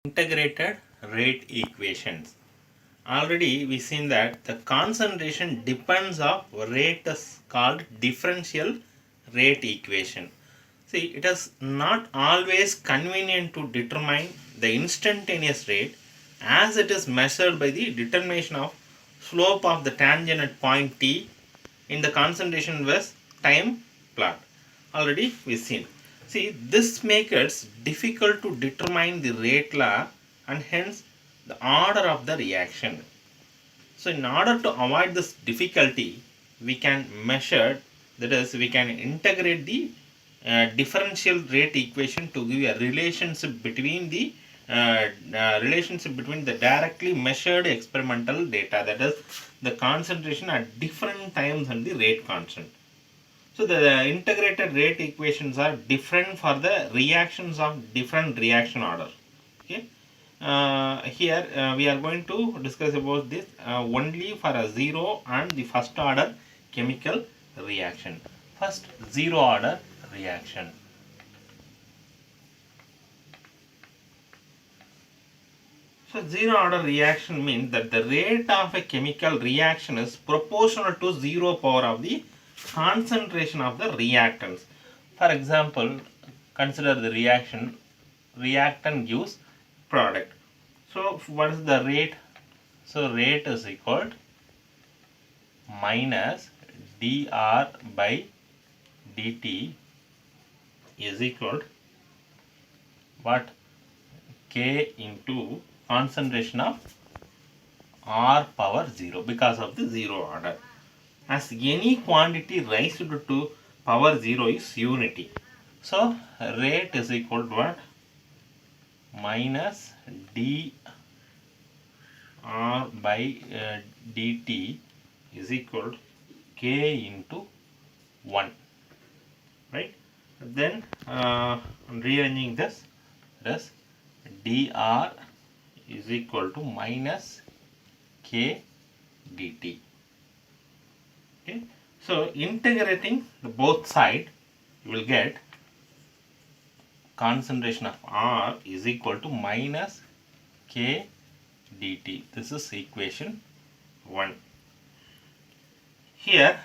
Integrated rate equations. Already we seen that the concentration depends of rate is called differential rate equation. See, it is not always convenient to determine the instantaneous rate as it is measured by the determination of slope of the tangent at point t in the concentration with time plot. Already we seen. See, this makes it difficult to determine the rate law and hence the order of the reaction. So in order to avoid this difficulty, we can measure, that is, we can integrate the differential rate equation to give a relationship between the directly measured experimental data, that is the concentration at different times and the rate constant. So the integrated rate equations are different for the reactions of different reaction order. Okay. Here we are going to discuss about this only for a zero and the first order chemical reaction. First, zero order reaction. So zero order reaction means that the rate of a chemical reaction is proportional to zero power of the concentration of the reactants. For example, consider the reactant gives product. So what is the rate? So rate is equal to minus dr by dt is equal to what? K into concentration of r power 0 because of the zero order. As any quantity raised to power 0 is unity. So rate is equal to what? Minus d r by dt is equal to k into 1, right? Then rearranging this dr is equal to minus k dt. Okay, so integrating the both side, you will get concentration of r is equal to minus k dt. This is equation 1. Here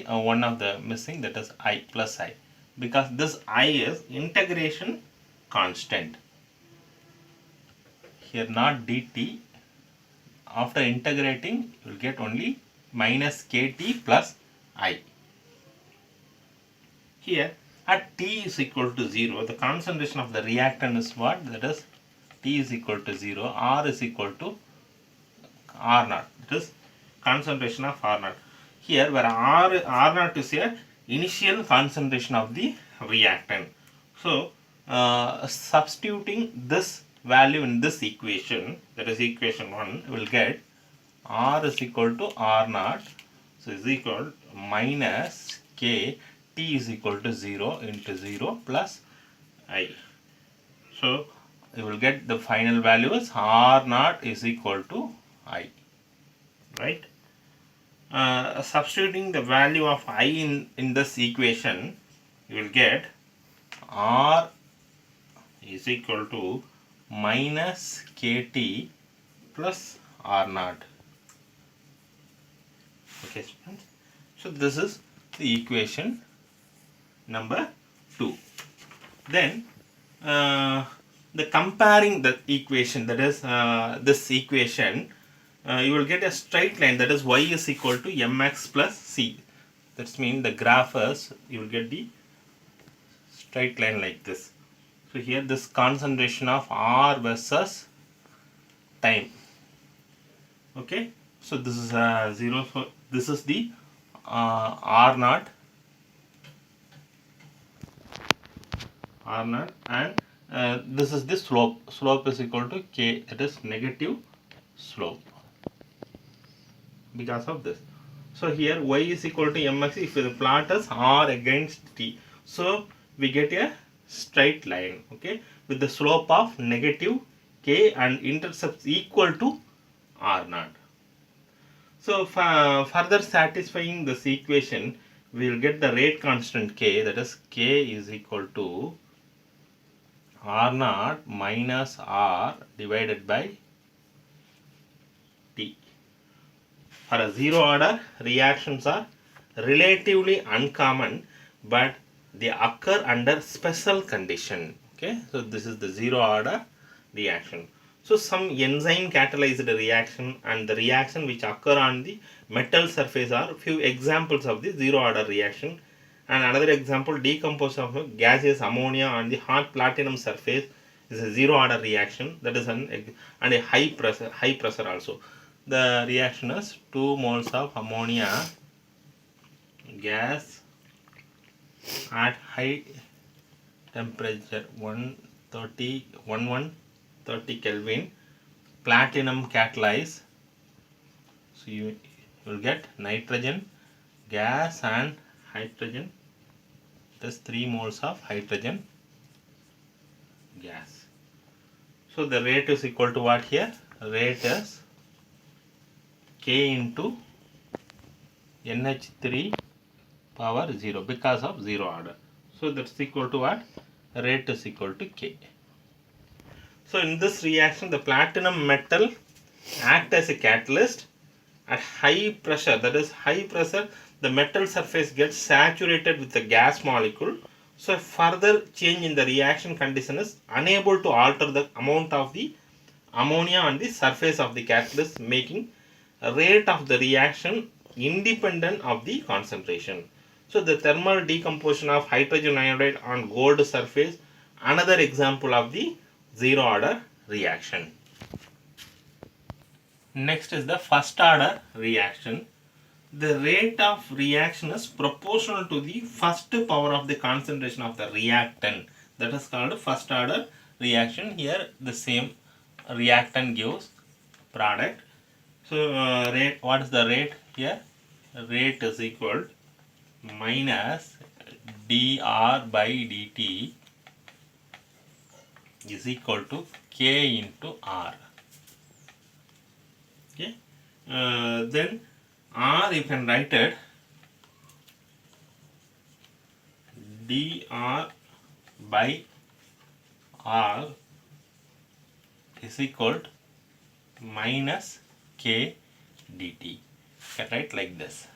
one of the missing, that is I plus I, because this I is integration constant. Here not dt. After integrating, you will get only minus kt plus I. Here at t is equal to 0, the concentration of the reactant is what? That is t is equal to 0, r is equal to r naught. That is concentration of r naught. Here where r naught is a initial concentration of the reactant. So substituting this value in this equation, that is equation 1, will get r is equal to r naught, so is equal to minus k, t is equal to 0 into 0 plus I. So you will get the final value is r naught is equal to I, right? Substituting the value of I in this equation, you will get r is equal to minus kt plus r naught. Okay, students. So this is the equation number 2. Then the comparing the equation, that is this equation, you will get a straight line, that is y is equal to mx plus c. That means the graph is, you will get the straight line like this. So here this concentration of r versus time. Okay, so this is 0. So this is the r naught, and this is the slope. Slope is equal to k, that is negative slope because of this. So here y is equal to mx if the plot is r against t. So we get a straight line, okay, with the slope of negative k and intercepts equal to r naught. So further satisfying this equation, we will get the rate constant k, that is k is equal to R naught minus R divided by T. For a zero order, reactions are relatively uncommon, but they occur under special condition. Okay, so this is the zero order reaction. So some enzyme catalyzed reaction and the reaction which occur on the metal surface are few examples of the zero order reaction. And another example, decomposition of gaseous ammonia on the hot platinum surface is a zero order reaction, that is and a high pressure also. The reaction is 2 moles of ammonia gas at high temperature 1130 Kelvin, platinum catalyze. So you will get nitrogen gas and hydrogen. That's 3 moles of hydrogen gas. So the rate is equal to what here? Rate is K into NH3 power 0 because of zero order. So that's equal to what? Rate is equal to K. So in this reaction, the platinum metal act as a catalyst at high pressure. That is high pressure, the metal surface gets saturated with the gas molecule. So a further change in the reaction condition is unable to alter the amount of the ammonia on the surface of the catalyst, making a rate of the reaction independent of the concentration. So the thermal decomposition of hydrogen iodide on gold surface, another example of the zero order reaction. Next is the first order reaction. The rate of reaction is proportional to the first power of the concentration of the reactant. That is called first order reaction. Here the same reactant gives product. So rate, what is the rate here? Rate is equal minus dr by dt is equal to K into R. Okay. Then R you can write it dr by R is equal to minus K dt. You can write like this.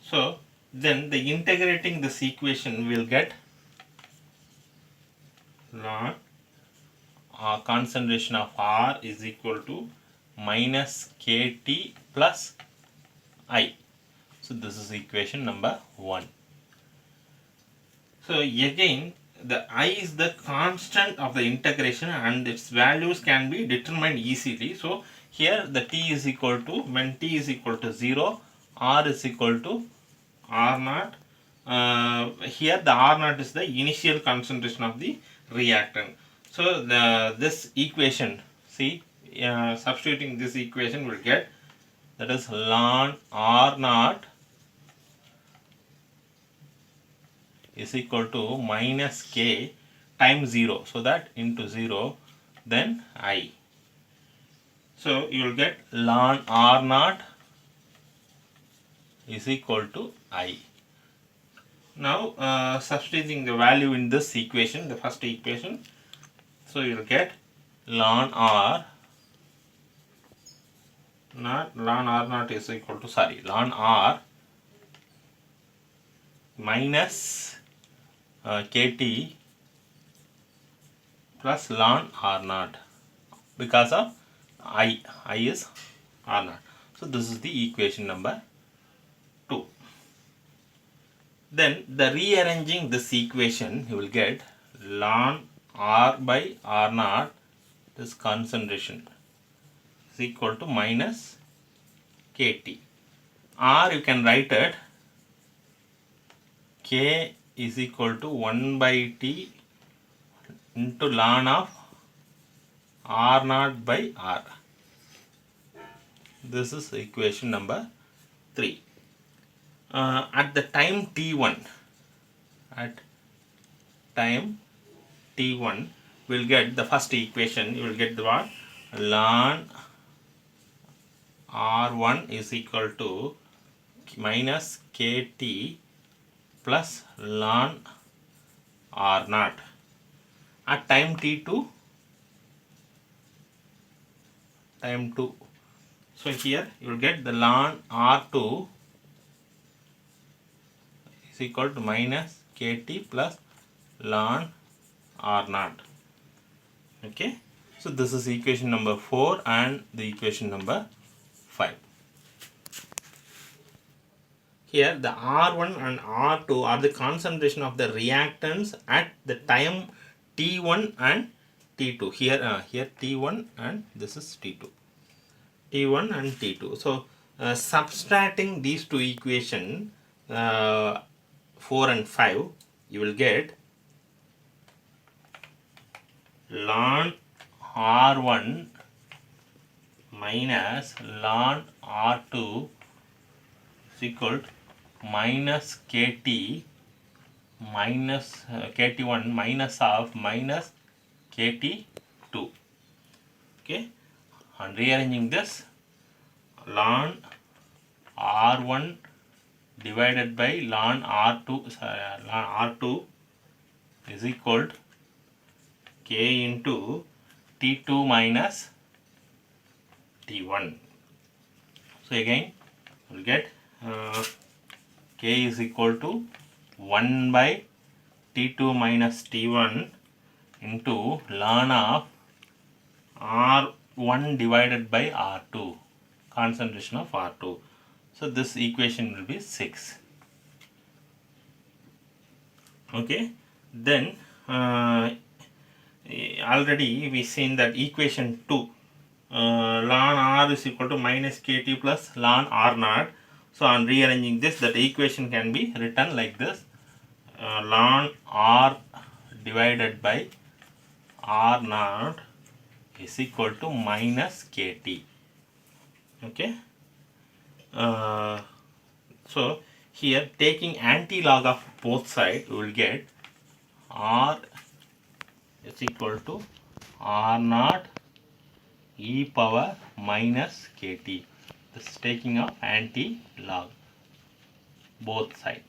So then the integrating this equation will get ln concentration of R is equal to minus Kt plus I. So this is equation number 1. So again the I is the constant of the integration and its values can be determined easily. So here the T is equal to, when T is equal to 0, R is equal to R naught. Here the R naught is the initial concentration of the reactant. So this equation, see, substituting this equation will get, that is ln R naught is equal to minus K times 0. So that into 0, then I. So you will get ln R naught is equal to I. Now substituting the value in this equation, the first equation, so you will get ln R naught is equal to, ln R minus Kt plus ln R naught, because of I is R naught. So this is the equation number 2. Then the rearranging this equation, you will get ln R by R naught, this concentration is equal to minus Kt. R you can write it K is equal to 1 by T into ln of R naught by R. This is equation number 3. At the time T1, we'll get the first equation, you will get the what? Ln R1 is equal to minus Kt plus ln R naught. at time t2, time 2. So here you will get the ln R2 is equal to minus kt plus ln R0. Okay, so this is equation number 4 and the equation number 5. Here the R1 and R2 are the concentration of the reactants at the time T1 and T2. Here T1 and this is T2. T1 and T2. So subtracting these two equations, 4 and 5, you will get ln R1 minus ln R2 is equal to minus kt minus kt1 minus of minus kt2. Okay, and rearranging this, ln R1 divided by ln R2 is equal to k into T2 minus T1. So again we will get k is equal to 1 by T2 minus T1 into ln of R1 divided by R2, concentration of R2. So this equation will be 6. Okay, then already we seen that equation 2, ln R is equal to minus kt plus ln R0. So on rearranging this, that equation can be written like this, ln R divided by R0 is equal to minus kt. Okay, so here taking anti-log of both sides, we will get R is equal to R0 e power minus kt. This is taking of anti-log both sides.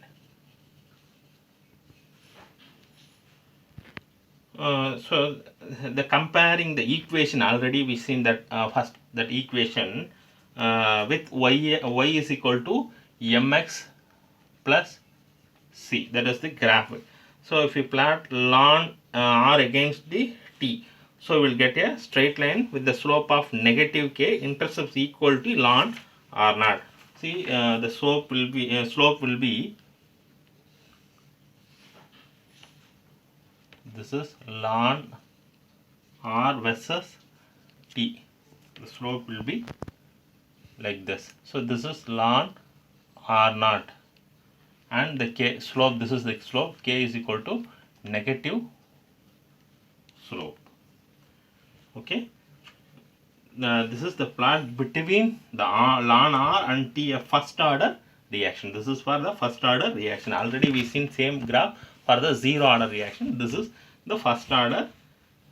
So the comparing the equation, already we seen that first that equation with y is equal to mx plus c, that is the graph. So if you plot ln r against the t, so we will get a straight line with the slope of negative k, intercepts equal to ln r0. See, the slope will be this is ln r versus t. The slope will be like this. So this is ln r0 and the k slope, this is the slope, k is equal to negative slope. Okay, this is the plot between the ln r and t, a first order reaction. This is for the first order reaction. Already we seen same graph for the zero order reaction. This is the first order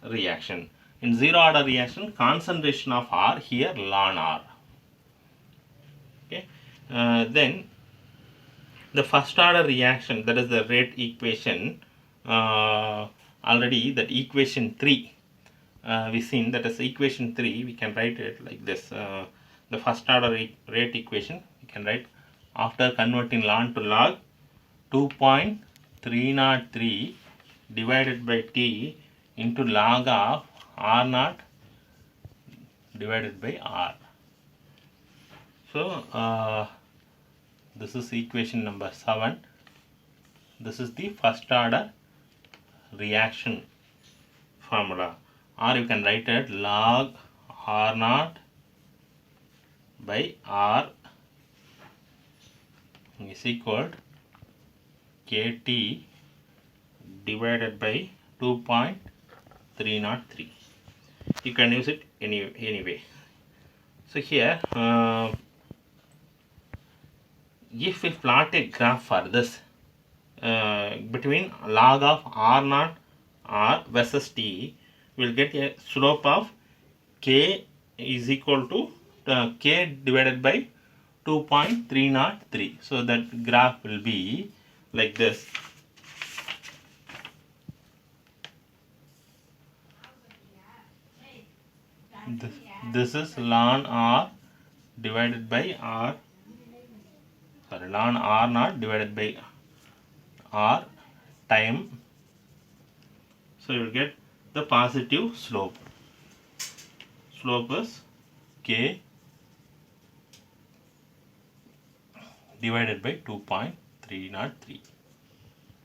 reaction. In zero order reaction, concentration of R, here ln R. Okay, then the first order reaction, that is the rate equation, already that equation 3 we seen, that is equation 3, we can write it like this. The first order rate equation we can write, after converting ln to log, 2.303 divided by t into log of R0 divided by R. So this is equation number 7. This is the first order reaction formula, or you can write it log R0 by R is equal to kt divided by 2.303. You can use it anyway. So here, if we plot a graph for this between log of R0 R versus t, we will get a slope of k is equal to k divided by 2.303. So that graph will be like this. this, this is ln r divided by r, sorry, ln r naught divided by r time. So you will get the positive slope. Slope is k divided by 2.303.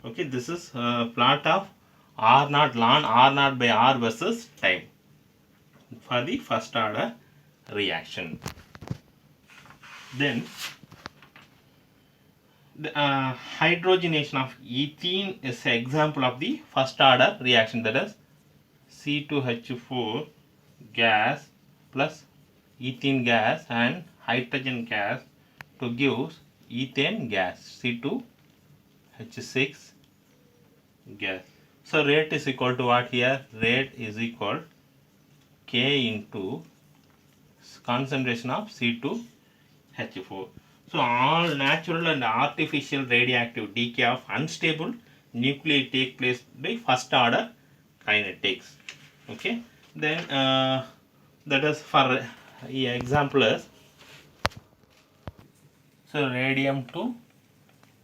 Okay, this is a plot of r naught ln r naught by r versus time for the first order reaction. Then the hydrogenation of ethene is an example of the first order reaction, that is C2H4 gas plus ethene gas and hydrogen gas to give ethane gas, C2H6 gas. So rate is equal to what here? Rate is equal K into concentration of C2H4. So all natural and artificial radioactive decay of unstable nuclei take place by first order kinetics. Okay, then that is for example is, so radium to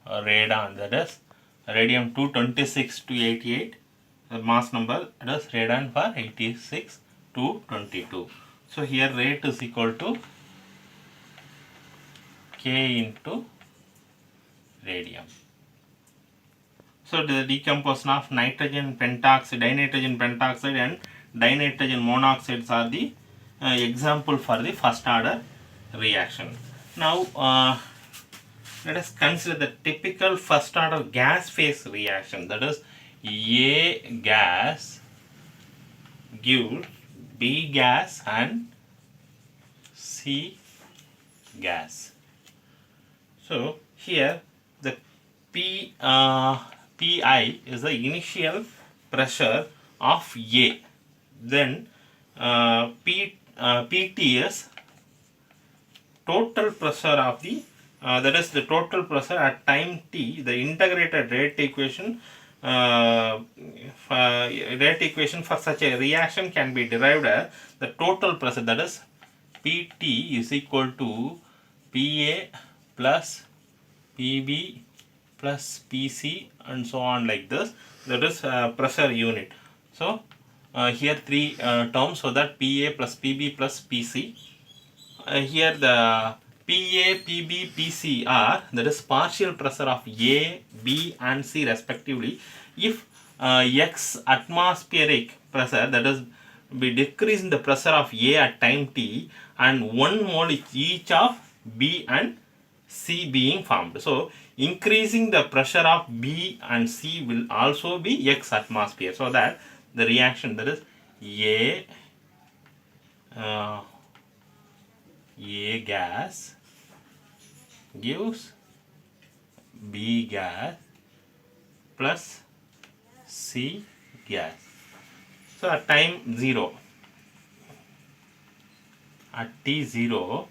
radon, that is radium 226 to 88, the mass number, that is radon for 86 to 22. So here rate is equal to K into radium. So the decomposition of nitrogen pentoxide, dinitrogen pentoxide and dinitrogen monoxides are the example for the first order reaction. Now let us consider the typical first order gas phase reaction, that is A gas gives B gas and C gas. So here the Pi is the initial pressure of A. Then Pt is total pressure of the that is the total pressure at time t. The integrated rate equation for such a reaction can be derived as the total pressure, that is Pt is equal to Pa plus Pb plus Pc and so on, like this. That is pressure unit. So here three terms, so that Pa plus Pb plus Pc. Here the Pa, Pb, Pc are, that is partial pressure of A, B and C respectively. If x atmospheric pressure, that is we decrease in the pressure of A at time t, and 1 mole each of B and C being formed. So increasing the pressure of B and C will also be x atmosphere, so that the reaction, that is A gas gives B gas plus C gas. So at time 0, at T0, we'll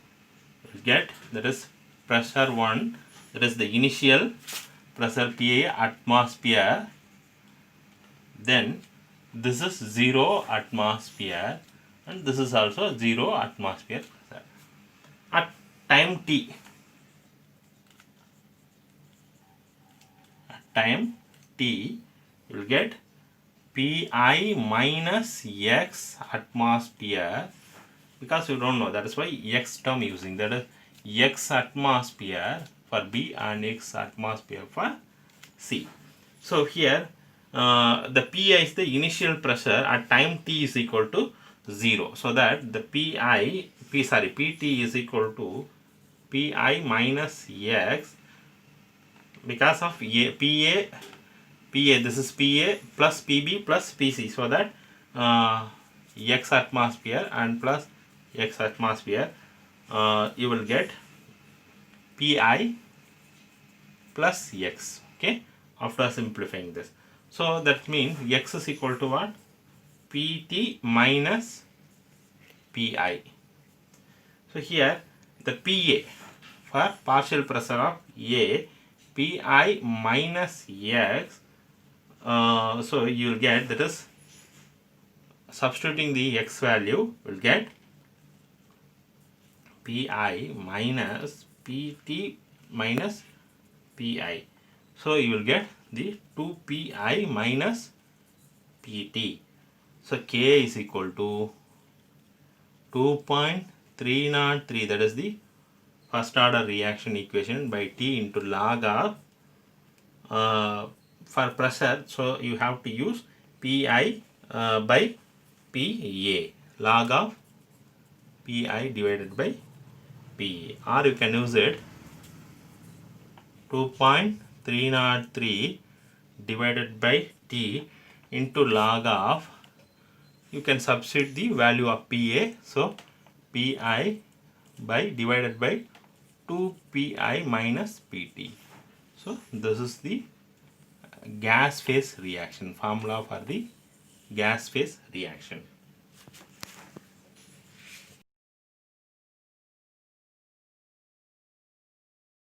get, that is pressure 1, that is the initial pressure Pa atmosphere. Then this is 0 atmosphere and this is also 0 atmosphere pressure. At time t, you will get Pi minus x atmosphere, because you don't know, that is why x term using, that is x atmosphere for B and x atmosphere for C. So here the Pi is the initial pressure at time t is equal to 0, so that the Pt is equal to Pi minus x, because of Pa, this is Pa plus Pb plus Pc, so that x atmosphere and plus x atmosphere, you will get Pi plus x, okay, after simplifying this. So that means x is equal to what? Pt minus Pi. So here the Pa for partial pressure of A, Pi minus x, so you will get, that is substituting the x value, we'll get Pi minus Pt minus Pi. So you will get the 2Pi minus Pt. So K is equal to 2.303, that is the first order reaction equation, by T into log of for pressure, so you have to use Pi by Pa, log of Pi divided by Pa, or you can use it 2.303 divided by T into log of, you can substitute the value of Pa, so Pi by divided by 2Pi minus Pt. So this is the gas phase reaction, formula for the gas phase reaction.